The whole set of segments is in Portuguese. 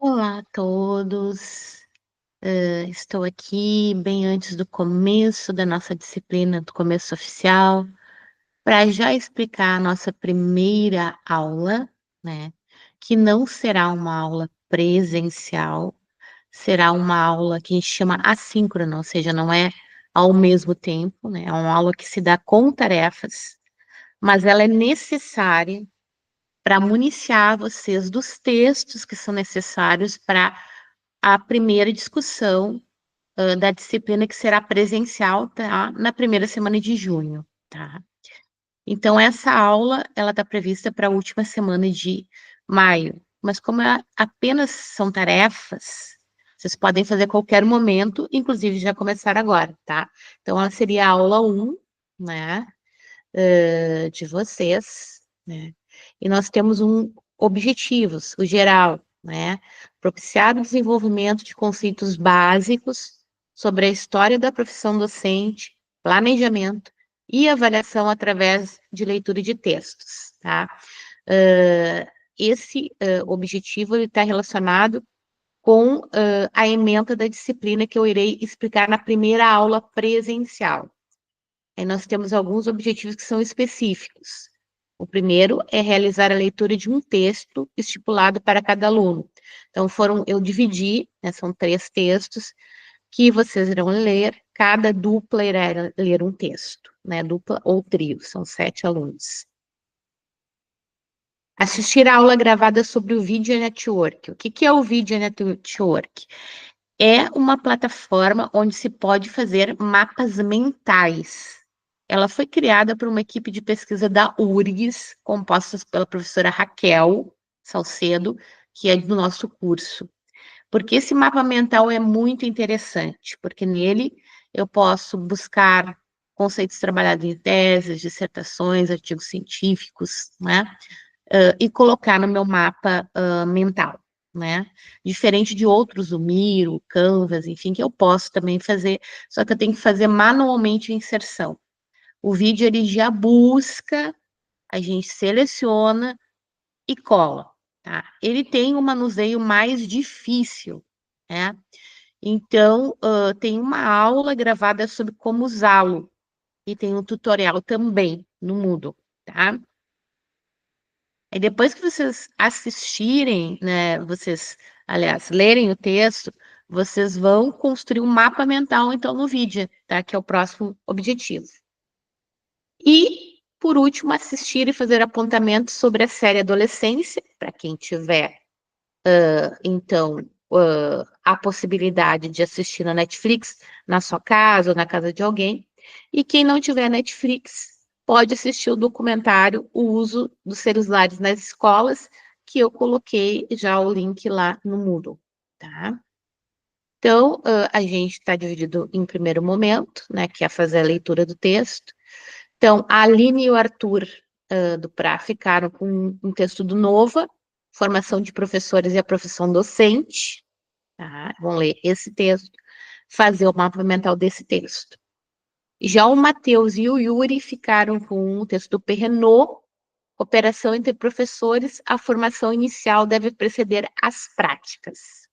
Olá a todos. Estou aqui bem antes do começo da nossa disciplina, do começo oficial, para já explicar a nossa primeira aula, né? Que não será uma aula presencial, será uma aula que a gente chama assíncrona, ou seja, não é ao mesmo tempo, né? É uma aula que se dá com tarefas, mas ela é necessária para municiar vocês dos textos que são necessários para a primeira discussão da disciplina que será presencial, tá? Na primeira semana de junho, tá? Então, essa aula, ela está prevista para a última semana de maio, mas como apenas são tarefas, vocês podem fazer a qualquer momento, inclusive já começar agora, tá? Então, ela seria a aula 1, né, de vocês, né? E nós temos objetivos, o geral, né? Propiciar o desenvolvimento de conceitos básicos sobre a história da profissão docente, planejamento e avaliação através de leitura de textos, tá? Esse objetivo está relacionado com a ementa da disciplina que eu irei explicar na primeira aula presencial. Aí nós temos alguns objetivos que são específicos. O primeiro é realizar a leitura de um texto estipulado para cada aluno. Então, eu dividi, né, são 3 textos, que vocês irão ler, cada dupla irá ler um texto, né, dupla ou trio, são 7 alunos. Assistir a aula gravada sobre o Video Network. O que é o Video Network? É uma plataforma onde se pode fazer mapas mentais. Ela foi criada por uma equipe de pesquisa da URGS, composta pela professora Raquel Salcedo, que é do nosso curso. Porque esse mapa mental é muito interessante, porque nele eu posso buscar conceitos trabalhados em teses, dissertações, artigos científicos, né? E colocar no meu mapa mental, né? Diferente de outros, o Miro, o Canvas, enfim, que eu posso também fazer, só que eu tenho que fazer manualmente a inserção. O vídeo, ele já busca, a gente seleciona e cola, tá? Ele tem um manuseio mais difícil, né? Então, tem uma aula gravada sobre como usá-lo, e tem um tutorial também no Moodle, tá? E depois que vocês assistirem, né, aliás, lerem o texto, vocês vão construir um mapa mental, então, no vídeo, tá? Que é o próximo objetivo. E, por último, assistir e fazer apontamentos sobre a série Adolescência, para quem tiver, então, a possibilidade de assistir na Netflix, na sua casa ou na casa de alguém. E quem não tiver Netflix, pode assistir o documentário O Uso dos Celulares nas Escolas, que eu coloquei já o link lá no Moodle, tá? Então, a gente está dividido em primeiro momento, né, que é fazer a leitura do texto. Então, a Aline e o Arthur do PRA ficaram com um texto do Nova, Formação de Professores e a Profissão Docente, tá? Vão ler esse texto, fazer o mapa mental desse texto. Já o Matheus e o Yuri ficaram com o texto do Perrenot, Cooperação entre Professores, a formação inicial deve preceder as práticas.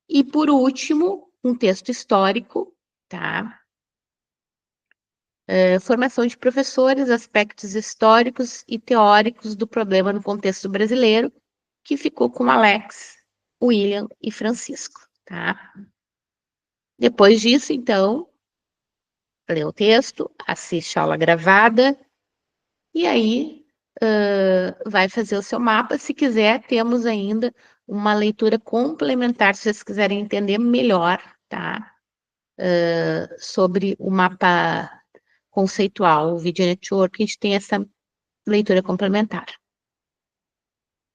E, por último, um texto histórico, tá? Formação de professores, aspectos históricos e teóricos do problema no contexto brasileiro, que ficou com Alex, William e Francisco, tá? Depois disso, então, lê o texto, assiste a aula gravada, e aí vai fazer o seu mapa. Se quiser, temos ainda uma leitura complementar, se vocês quiserem entender melhor, tá? Sobre o mapa conceitual, o Video Network, a gente tem essa leitura complementar.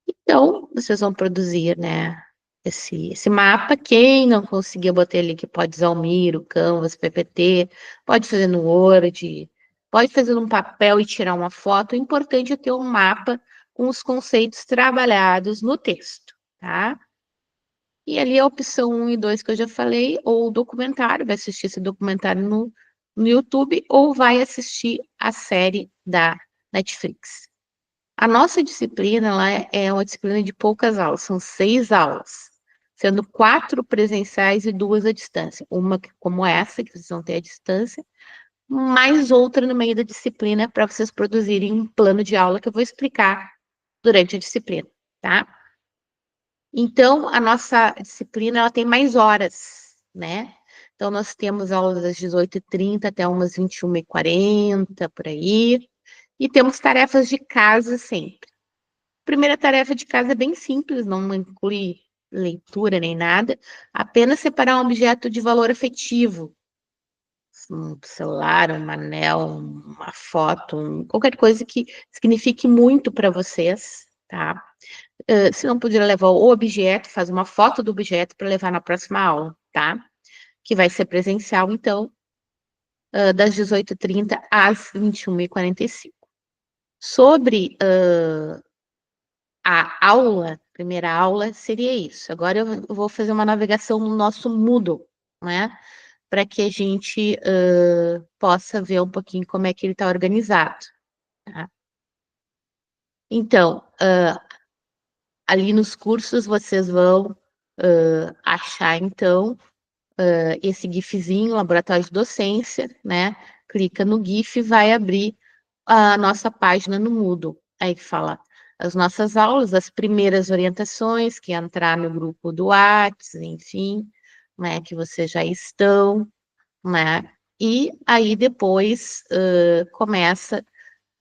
Então, vocês vão produzir, né, esse mapa. Quem não conseguir, eu botei ali que pode usar o Miro, Canvas, PPT, pode fazer no Word, pode fazer num papel e tirar uma foto. O importante é ter um mapa com os conceitos trabalhados no texto, tá? E ali a opção 1 e 2 que eu já falei, ou o documentário, vai assistir esse documentário no YouTube, ou vai assistir a série da Netflix. A nossa disciplina, ela é uma disciplina de poucas aulas, são 6 aulas. sendo 4 presenciais e 2 à distância. Uma como essa, que vocês vão ter à distância, mais outra no meio da disciplina para vocês produzirem um plano de aula que eu vou explicar durante a disciplina, tá? Então, a nossa disciplina, ela tem mais horas, né? Então, nós temos aulas das 18h30 até umas 21h40, por aí. E temos tarefas de casa sempre. Primeira tarefa de casa é bem simples, não inclui leitura nem nada. Apenas separar um objeto de valor afetivo. Um celular, um anel, uma foto, qualquer coisa que signifique muito para vocês, tá? Se não puder levar o objeto, faz uma foto do objeto para levar na próxima aula, tá? Que vai ser presencial, então, das 18h30 às 21h45. Sobre a aula, primeira aula, seria isso. Agora eu vou fazer uma navegação no nosso Moodle, né? Para que a gente possa ver um pouquinho como é que ele está organizado, tá? Então, ali nos cursos vocês vão achar, então, esse GIFzinho, Laboratório de Docência, né? Clica no GIF e vai abrir a nossa página no Moodle. Aí fala as nossas aulas, as primeiras orientações, que é entrar no grupo do Whats, enfim, né? Que vocês já estão, né? E aí depois começa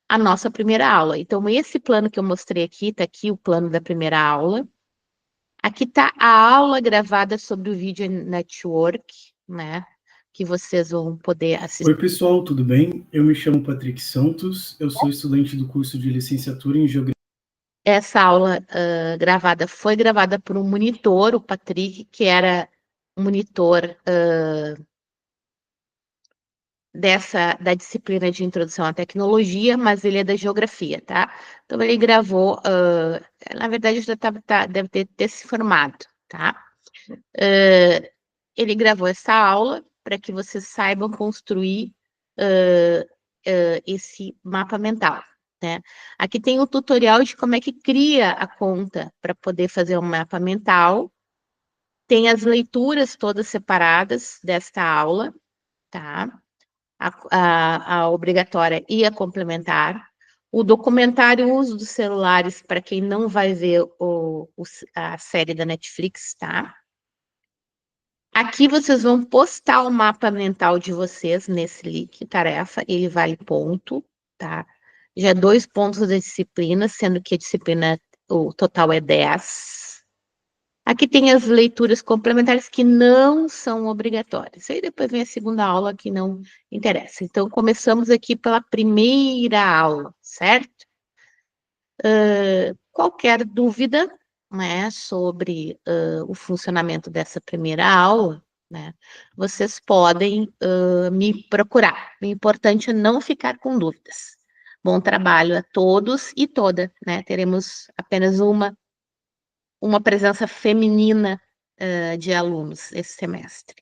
a nossa primeira aula. Então, esse plano que eu mostrei aqui, está aqui o plano da primeira aula. Aqui está a aula gravada sobre o Video Network, né? Que vocês vão poder assistir. Oi, pessoal, tudo bem? Eu me chamo Patrick Santos, eu sou estudante do curso de licenciatura em Geografia. Essa aula gravada foi gravada por um monitor, o Patrick, que era um monitor da disciplina de Introdução à Tecnologia, mas ele é da Geografia, tá? Então, ele gravou, na verdade, já deve ter se formado, tá? Ele gravou essa aula para que vocês saibam construir esse mapa mental, né? Aqui tem o tutorial de como é que cria a conta para poder fazer um mapa mental. Tem as leituras todas separadas desta aula, tá? A obrigatória e a complementar. O documentário, o uso dos celulares para quem não vai ver a série da Netflix, tá? Aqui vocês vão postar o mapa mental de vocês nesse link, tarefa, ele vale ponto, tá? Já 2 pontos da disciplina, sendo que a disciplina, o total é 10. Aqui tem as leituras complementares que não são obrigatórias. Aí depois vem a segunda aula que não interessa. Então, começamos aqui pela primeira aula, certo? Qualquer dúvida, né, sobre o funcionamento dessa primeira aula, né, vocês podem me procurar. O importante é não ficar com dúvidas. Bom trabalho a todos e toda, né? Teremos apenas uma presença feminina de alunos esse semestre.